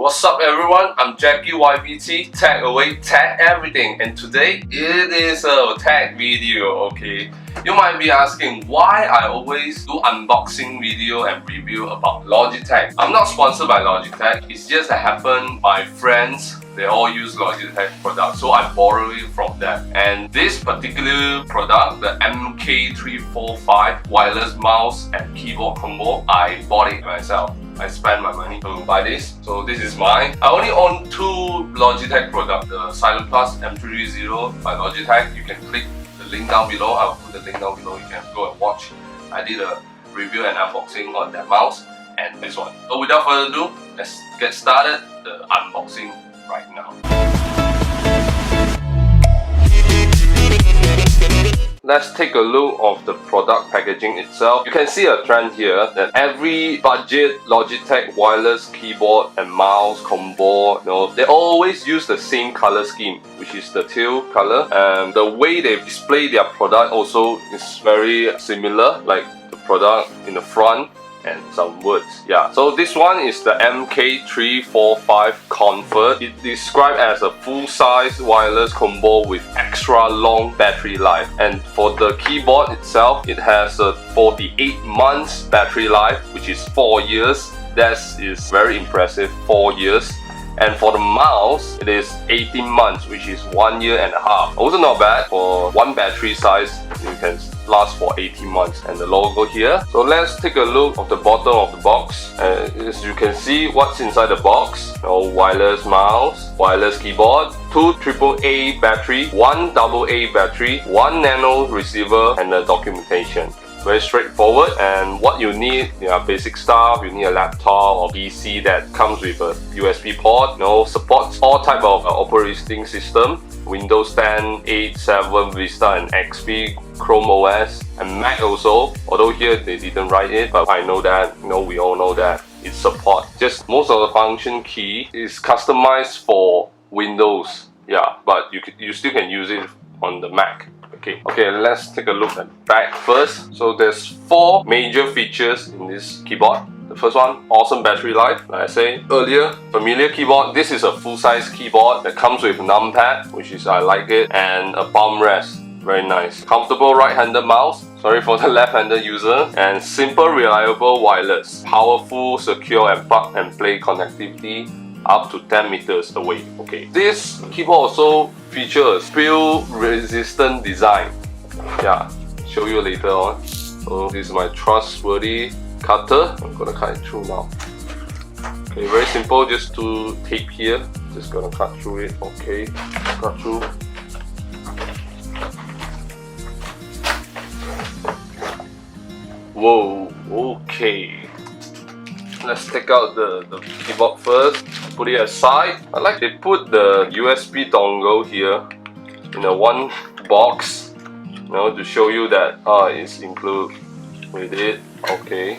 What's up everyone, I'm Jacky YBT, tag away, tag everything, and today it is a tag video, okay? You might be asking why I always do unboxing video and review about Logitech. I'm not sponsored by Logitech, it's just that happen my friends, they all use Logitech products, so I borrow it from them. And this particular product, the MK345 wireless mouse and keyboard combo, I bought it myself. I spent my money to buy this, so this is mine. I only own two Logitech products, the Silent Plus M330 by Logitech. You can click the link down below. I'll put the link down below. You can go and watch. I did a review and unboxing on that mouse and this one. So without further ado, let's get started the unboxing right now. Let's take a look of the product packaging itself. You can see a trend here that every budget Logitech wireless keyboard and mouse combo, they always use the same color scheme, which is the teal color. And the way they display their product also is very similar, like the product in the front and some words. Yeah, so this one is the MK345 Comfort. It described as a full-size wireless combo with extra long battery life. And for the keyboard itself, it has a 48 months battery life, which is 4 years. That is very impressive, 4 years. And for the mouse, it is 18 months, which is 1.5 years. Also not bad for one battery size. You can last for 18 months. And the logo here. So let's take a look of the bottom of the box. As you can see, what's inside the box. Wireless mouse, wireless keyboard, 2 AAA battery, 1 AA battery, 1 nano receiver, and the documentation. Very straightforward. And what you need, basic stuff. You need a laptop or PC that comes with a USB port. Supports all type of operating system. Windows 10, 8, 7, Vista and XP, Chrome OS and Mac also. Although here they didn't write it, but I know that, we all know that it supports. Just most of the function key is customized for Windows. Yeah, but you still can use it on the Mac. Okay, let's take a look at the back first. So there's 4 major features in this keyboard. The first one, awesome battery life. Like I said earlier, familiar keyboard. This is a full-size keyboard that comes with numpad, which is I like it, and a palm rest. Very nice. Comfortable right-handed mouse. Sorry for the left-handed user. And simple, reliable wireless. Powerful, secure and plug-and-play connectivity up to 10 meters away. Okay. This keyboard also features spill-resistant design. Yeah, show you later on. So this is my trustworthy cutter. I'm gonna cut it through now. Okay, very simple. Just to tape here. Just gonna cut through it. Okay, cut through. Whoa. Okay. Let's take out the keyboard first. Put it aside. I like they put the USB dongle here in a one box, to show you that it's included with it. Okay.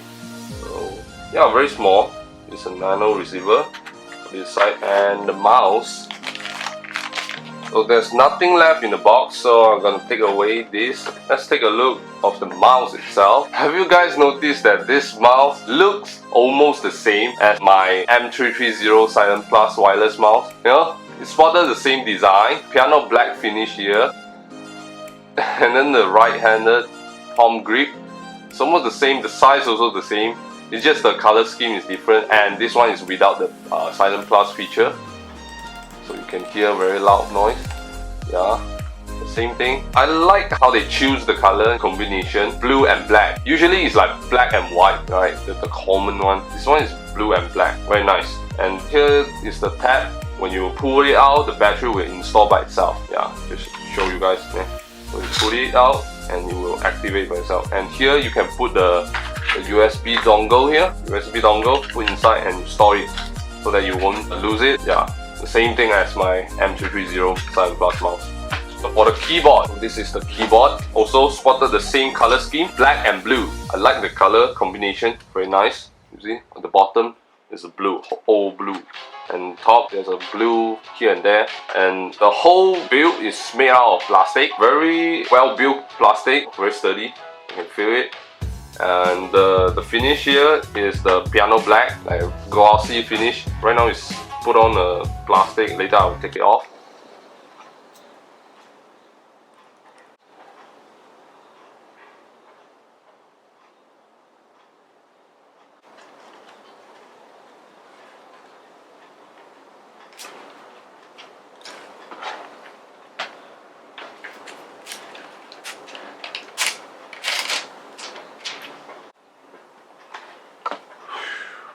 So yeah, very small. It's a nano receiver. Put it aside, and the mouse. So there's nothing left in the box, so I'm gonna take away this. Let's take a look of the mouse itself. Have you guys noticed that this mouse looks almost the same as my M330 Silent Plus wireless mouse? It spotted the same design, piano black finish here, and then the right-handed palm grip. It's almost the same, the size also the same. It's just the color scheme is different, and this one is without the Silent Plus feature. So you can hear very loud noise. Yeah, the same thing. I like how they choose the color combination, blue and black. Usually it's like black and white, right? The common one. This one is blue and black. Very nice. And here is the tab. When you pull it out, the battery will install by itself. Yeah, just show you guys. So you pull it out and it will activate by itself. And here you can put the USB dongle here. USB dongle, put inside and store it so that you won't lose it. Yeah. The same thing as my M330 Silent Plus mouse. So for the keyboard, this is the keyboard. Also spotted the same color scheme, black and blue. I like the color combination, very nice. You see, at the bottom is a blue, all blue. And top there's a blue here and there. And the whole build is made out of plastic. Very well built plastic, very sturdy. You can feel it. And the finish here is the piano black, like glossy finish. Right now it's put on a plastic. Later I will take it off.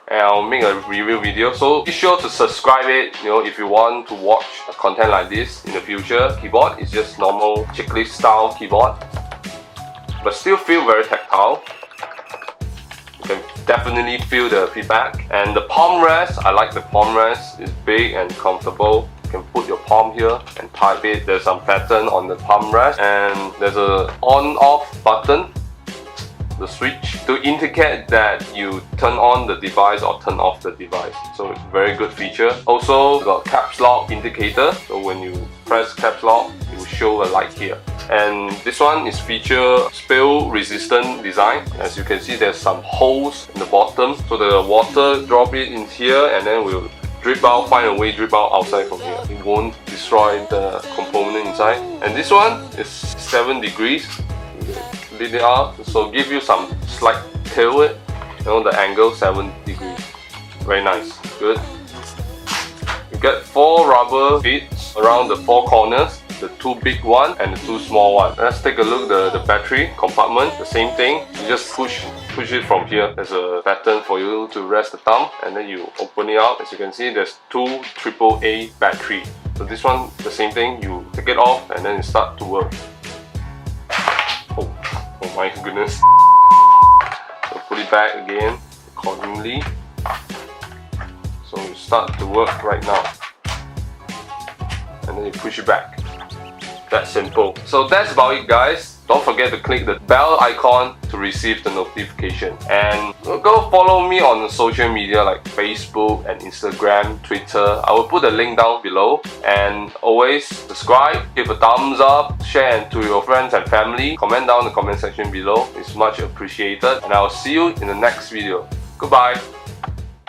And I'll make a review video, so be sure to subscribe it, if you want to watch content like this in the future. Keyboard is just normal checklist style keyboard, but still feel very tactile. You can definitely feel the feedback. And the palm rest, I like the palm rest. It's big and comfortable. You can put your palm here and type it. There's some pattern on the palm rest, and there's a on-off button, the switch, to indicate that you turn on the device or turn off the device. So it's a very good feature. Also got caps lock indicator, so when you press caps lock it will show a light here. And this one is feature spill resistant design. As you can see, there's some holes in the bottom, so the water drop it in here and then will drip out, find a way drip out outside from here. It won't destroy the component inside. And this one is 7 degrees. Lead it out, so give you some slight tilt. The angle 7 degrees. Very nice, good. You get 4 rubber bits around the 4 corners, the 2 big one and the 2 small one. Let's take a look at the battery compartment. The same thing. You just push it from here. There's a pattern for you to rest the thumb, and then you open it out. As you can see, there's 2 AAA battery. So this one, the same thing. You take it off and then it start to work. Oh my goodness. So put it back again accordingly. So it start to work right now. And then you push it back. That's simple. So that's about it, guys. Don't forget to click the bell icon to receive the notification. And go follow me on social media like Facebook and Instagram, Twitter. I will put the link down below. And always subscribe, give a thumbs up, share it to your friends and family. Comment down in the comment section below. It's much appreciated. And I'll see you in the next video. Goodbye.